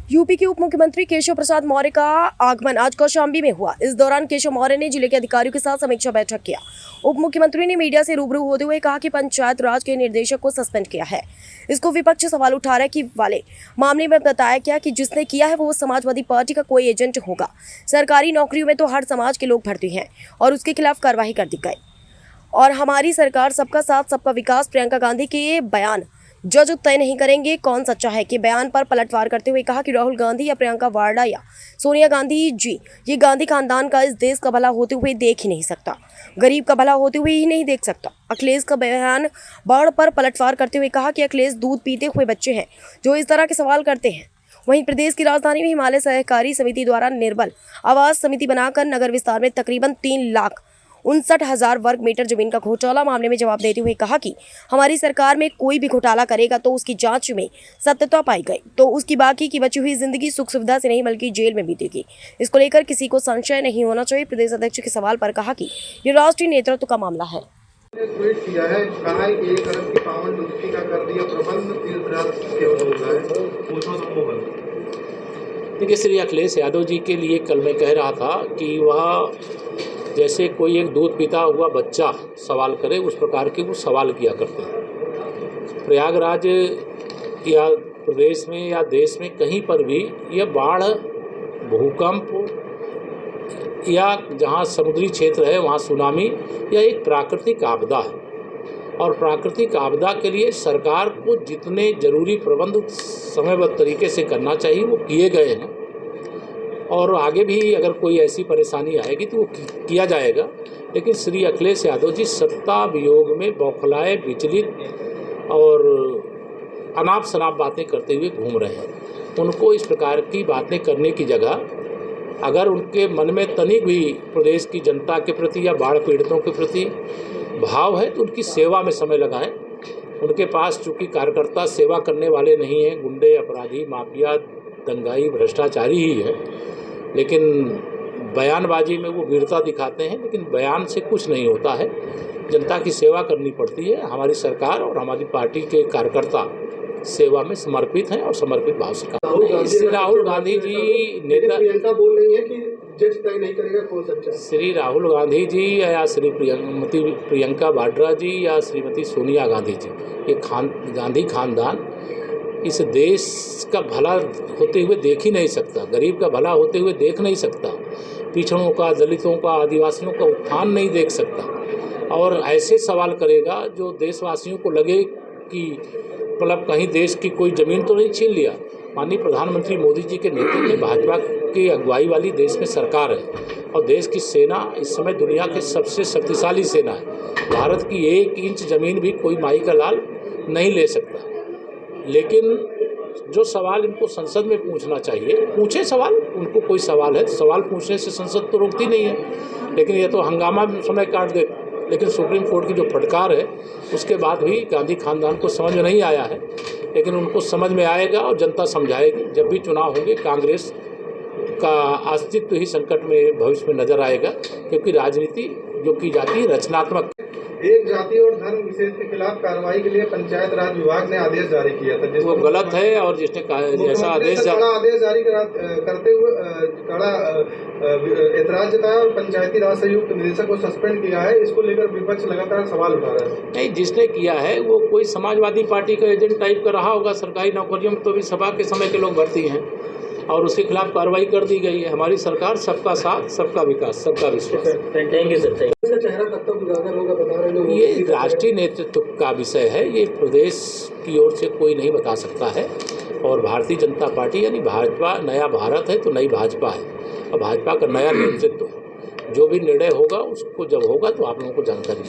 UP के उप मुख्यमंत्री केशव प्रसाद मौर्य का आगमन आज कौशाम्बी में हुआ। इस दौरान केशव मौर्य ने जिले के अधिकारियों के साथ समीक्षा बैठक किया। उप मुख्यमंत्री ने मीडिया से रूबरू होते हुए कहा कि पंचायत राज के निर्देशक को सस्पेंड किया है। इसको विपक्ष सवाल उठा रहा है कि वाले मामले में बताया गया कि जिसने किया है वो समाजवादी पार्टी का कोई एजेंट होगा। सरकारी नौकरियों में तो हर समाज के लोग भर्ती हैं और उसके खिलाफ कार्रवाई कर दी गई। और हमारी सरकार सबका साथ सबका विकास प्रियंका गांधी के बयान जज तय नहीं करेंगे कौन सच्चा है के बयान पर पलटवार करते हुए कहा कि राहुल गांधी या प्रियंका वाड्रा या सोनिया गांधी जी ये गांधी खानदान का इस देश का भला होते हुए देख ही नहीं सकता, गरीब का भला होते हुए ही नहीं देख सकता। अखिलेश का बयान बाढ़ पर पलटवार करते हुए कहा कि अखिलेश दूध पीते हुए बच्चे हैं जो इस तरह के सवाल करते हैं। वहीं प्रदेश की राजधानी में हिमालय सहकारी समिति द्वारा निर्बल आवास समिति बनाकर नगर विस्तार में तकरीबन 3,59,000 वर्ग मीटर जमीन का घोटाला मामले में जवाब देते हुए कहा कि हमारी सरकार में कोई भी घोटाला करेगा तो उसकी जांच में सत्यता पाई गई तो उसकी बाकी की बची हुई जिंदगी सुख सुविधा से नहीं बल्कि जेल में बीतेगी। इसको लेकर किसी को संशय नहीं होना चाहिए। प्रदेश अध्यक्ष के सवाल पर कहा कि ये राष्ट्रीय नेतृत्व का मामला है। ट्वीट किया है, कहा है कि 1 अरब की पावन नियुक्ति का कर दिया प्रबंध, तीर्थराज केवल होता है। देखिए, श्री अखिलेश यादव जी के लिए कल मैं कह रहा था कि वह जैसे कोई एक दूध पीता हुआ बच्चा सवाल करे उस प्रकार के वो सवाल किया करते हैं। प्रयागराज या प्रदेश में या देश में कहीं पर भी यह बाढ़, भूकंप या जहाँ समुद्री क्षेत्र है वहाँ सुनामी या एक प्राकृतिक आपदा है और प्राकृतिक आपदा के लिए सरकार को जितने जरूरी प्रबंध समयबद्ध तरीके से करना चाहिए वो किए गए हैं और आगे भी अगर कोई ऐसी परेशानी आएगी तो वो किया जाएगा। लेकिन श्री अखिलेश यादव जी सत्ता वियोग में बौखलाए, विचलित और अनाप शनाप बातें करते हुए घूम रहे हैं। उनको इस प्रकार की बातें करने की जगह अगर उनके मन में तनिक भी प्रदेश की जनता के प्रति या बाढ़ पीड़ितों के प्रति भाव है तो उनकी सेवा में समय लगाएं। उनके पास चूँकि कार्यकर्ता सेवा करने वाले नहीं हैं, गुंडे, अपराधी, माफिया, दंगाई, भ्रष्टाचारी ही है, लेकिन बयानबाजी में वो वीरता दिखाते हैं, लेकिन बयान से कुछ नहीं होता है। जनता की सेवा करनी पड़ती है। हमारी सरकार और हमारी पार्टी के कार्यकर्ता सेवा में समर्पित हैं और समर्पित भाव से काम। इससे राहुल गांधी जी नेता प्रियंका बोल रही है कि जज तय नहीं करेगा कौन सच्चा। श्री राहुल गांधी जी या श्री प्रियंका वाड्रा जी या श्रीमती सोनिया गांधी जी, ये गांधी खानदान इस देश का भला होते हुए देख ही नहीं सकता, गरीब का भला होते हुए देख नहीं सकता, पिछड़ों का, दलितों का, आदिवासियों का उत्थान नहीं देख सकता और ऐसे सवाल करेगा जो देशवासियों को लगे कि मतलब कहीं देश की कोई ज़मीन तो नहीं छीन लिया। माननीय प्रधानमंत्री मोदी जी के नेतृत्व में भाजपा की अगुवाई वाली देश में सरकार है और देश की सेना इस समय दुनिया के सबसे शक्तिशाली सेना है। भारत की 1 इंच ज़मीन भी कोई माई का लाल नहीं ले सकता। लेकिन जो सवाल इनको संसद में पूछना चाहिए, पूछे सवाल, उनको कोई सवाल है, सवाल पूछने से संसद तो रोकती नहीं है, लेकिन ये तो हंगामा समय काट दे। लेकिन सुप्रीम कोर्ट की जो फटकार है उसके बाद भी गांधी खानदान को समझ में नहीं आया है, लेकिन उनको समझ में आएगा और जनता समझाएगी। जब भी चुनाव होंगे कांग्रेस का अस्तित्व ही संकट में भविष्य में नजर आएगा, क्योंकि राजनीति जो की जाती है रचनात्मक। एक जाति और धर्म विशेष के खिलाफ कार्रवाई के लिए पंचायत राज विभाग ने आदेश जारी किया था, वो गलत है और जिसने जैसा आदेश जारी करते हुए कड़ा एतराज जताया और पंचायती राज संयुक्त निदेशक को सस्पेंड किया है। इसको लेकर विपक्ष लगातार सवाल उठा रहा है। नहीं, जिसने किया है वो कोई समाजवादी पार्टी का एजेंट टाइप का रहा होगा। सरकारी नौकरियों में तो भी सभा के समय के लोग भर्ती हैं और उसके खिलाफ कार्रवाई कर दी गई है। हमारी सरकार सबका साथ, सबका विकास, सबका विश्वास। Thank you sir. चेहरा कब तक उजागर होगा बता रहे लोग? ये राष्ट्रीय नेतृत्व का विषय है, ये प्रदेश की ओर से कोई नहीं बता सकता है और भारतीय जनता पार्टी यानी भाजपा, नया भारत है तो नई भाजपा है और भाजपा का नया नेतृत्व, जो भी निर्णय होगा उसको जब होगा तो आप लोगों को जानकारी